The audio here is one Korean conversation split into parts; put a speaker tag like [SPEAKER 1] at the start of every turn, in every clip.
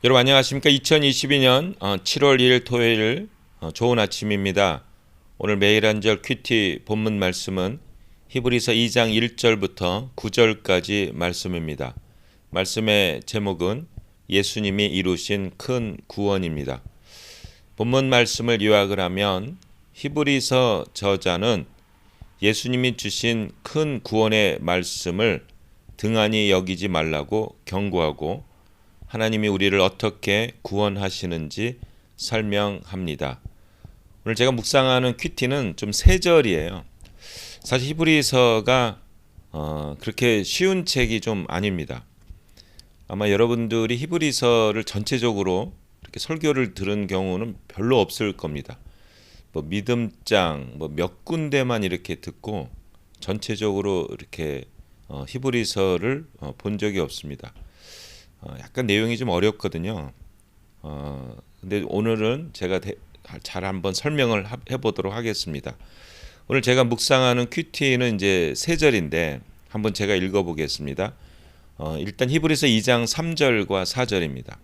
[SPEAKER 1] 여러분 안녕하십니까? 2022년 7월 1일 토요일 좋은 아침입니다. 오늘 매일 한절 큐티 본문 말씀은 히브리서 2장 1절부터 9절까지 말씀입니다. 말씀의 제목은 예수님이 이루신 큰 구원입니다. 본문 말씀을 요약을 하면 히브리서 저자는 예수님이 주신 큰 구원의 말씀을 등한히 여기지 말라고 경고하고 하나님이 우리를 어떻게 구원하시는지 설명합니다. 오늘 제가 묵상하는 큐티는 좀 세 절이에요. 사실 히브리서가 그렇게 쉬운 책이 좀 아닙니다. 아마 여러분들이 히브리서를 전체적으로 이렇게 설교를 들은 경우는 별로 없을 겁니다. 믿음장 몇 군데만 이렇게 듣고 전체적으로 이렇게 히브리서를 본 적이 없습니다. 약간 내용이 좀 어렵거든요. 근데 오늘은 제가 잘 한번 설명을 해보도록 하겠습니다. 오늘 제가 묵상하는 큐티는 이제 세 절인데 한번 제가 읽어보겠습니다. 일단 히브리서 2장 3절과 4절입니다.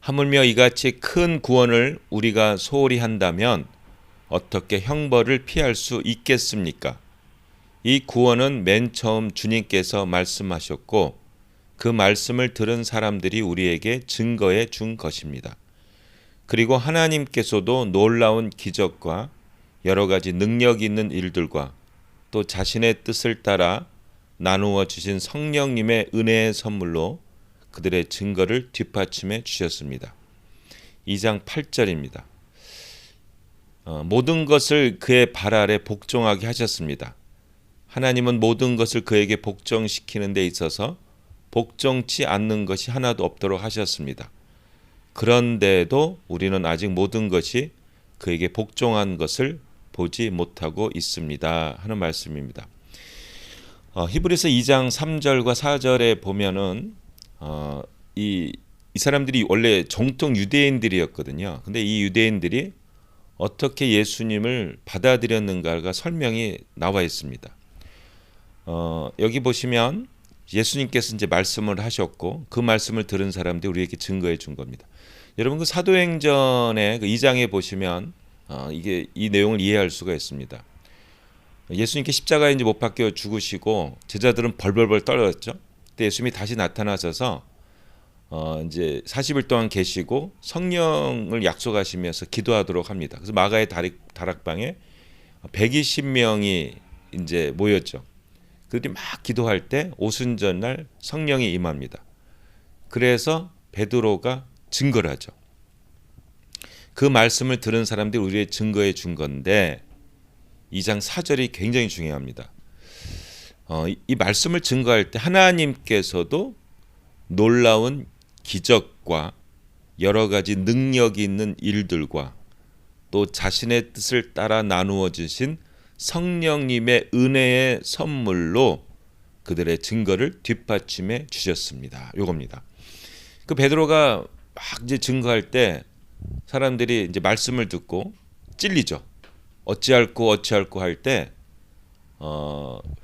[SPEAKER 1] 하물며 이같이 큰 구원을 우리가 소홀히 한다면 어떻게 형벌을 피할 수 있겠습니까? 이 구원은 맨 처음 주님께서 말씀하셨고 그 말씀을 들은 사람들이 우리에게 증거해 준 것입니다. 그리고 하나님께서도 놀라운 기적과 여러 가지 능력 있는 일들과 또 자신의 뜻을 따라 나누어 주신 성령님의 은혜의 선물로 그들의 증거를 뒷받침해 주셨습니다. 2장 8절입니다. 모든 것을 그의 발 아래 복종하게 하셨습니다. 하나님은 모든 것을 그에게 복종시키는 데 있어서 복종치 않는 것이 하나도 없도록 하셨습니다. 그런데도 우리는 아직 모든 것이 그에게 복종한 것을 보지 못하고 있습니다. 하는 말씀입니다. 히브리서 2장 3절과 4절에 보면은 이 사람들이 원래 정통 유대인들이었거든요. 근데 이 유대인들이 어떻게 예수님을 받아들였는가가 설명이 나와 있습니다. 여기 보시면 예수님께서 이제 말씀을 하셨고 그 말씀을 들은 사람들이 우리에게 증거해 준 겁니다. 여러분 그 사도행전의 그 2장에 보시면 이게 이 내용을 이해할 수가 있습니다. 예수님께 십자가에 이제 못 박혀 죽으시고 제자들은 벌벌벌 떨었죠. 그때 예수님이 다시 나타나셔서 이제 40일 동안 계시고 성령을 약속하시면서 기도하도록 합니다. 그래서 마가의 다락방에 120명이 이제 모였죠. 그들이 막 기도할 때 오순절날 성령이 임합니다. 그래서 베드로가 증거를 하죠. 그 말씀을 들은 사람들이 우리의 증거해 준 건데 2장 4절이 굉장히 중요합니다. 이 말씀을 증거할 때 하나님께서도 놀라운 기적과 여러 가지 능력이 있는 일들과 또 자신의 뜻을 따라 나누어 주신 성령님의 은혜의 선물로 그들의 증거를 뒷받침해 주셨습니다. 요겁니다. 그 베드로가 막 이제 증거할 때 사람들이 이제 말씀을 듣고 찔리죠. 어찌할꼬 할 때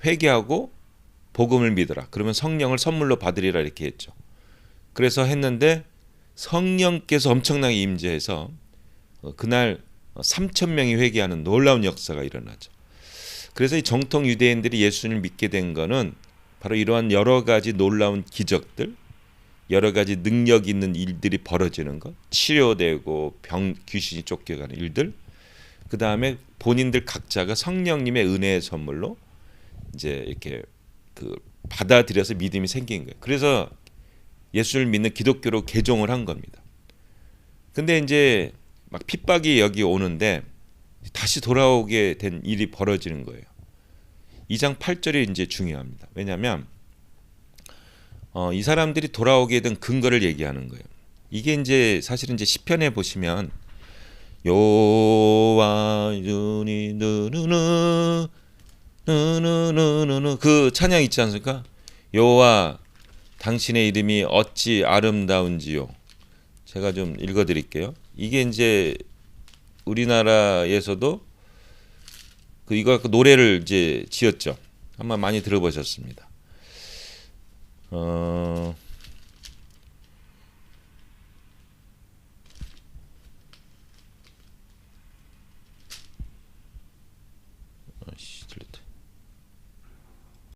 [SPEAKER 1] 회개하고 복음을 믿으라. 그러면 성령을 선물로 받으리라 이렇게 했죠. 그래서 했는데 성령께서 엄청나게 임재해서 그날 3,000명이 회개하는 놀라운 역사가 일어나죠. 그래서 이 정통 유대인들이 예수님을 믿게 된 거는 바로 이러한 여러 가지 놀라운 기적들, 여러 가지 능력 있는 일들이 벌어지는 것, 치료되고 귀신이 쫓겨가는 일들, 그 다음에 본인들 각자가 성령님의 은혜의 선물로 이제 이렇게 받아들여서 믿음이 생긴 거예요. 그래서 예수를 믿는 기독교로 개종을 한 겁니다. 근데 이제 막 핍박이 여기 오는데 다시 돌아오게 된 일이 벌어지는 거예요. 2장 8절이 이제 중요합니다. 왜냐하면 이 사람들이 돌아오게 된 근거를 얘기하는 거예요. 이게 이제 사실은 이제 시편에 보시면 여호와 눈이 느느느 그 찬양 있지 않습니까? 여호와 당신의 이름이 어찌 아름다운지요. 제가 좀 읽어드릴게요. 이게 이제 우리나라에서도 이거 노래를 이제 지었죠. 아마 많이 들어보셨습니다.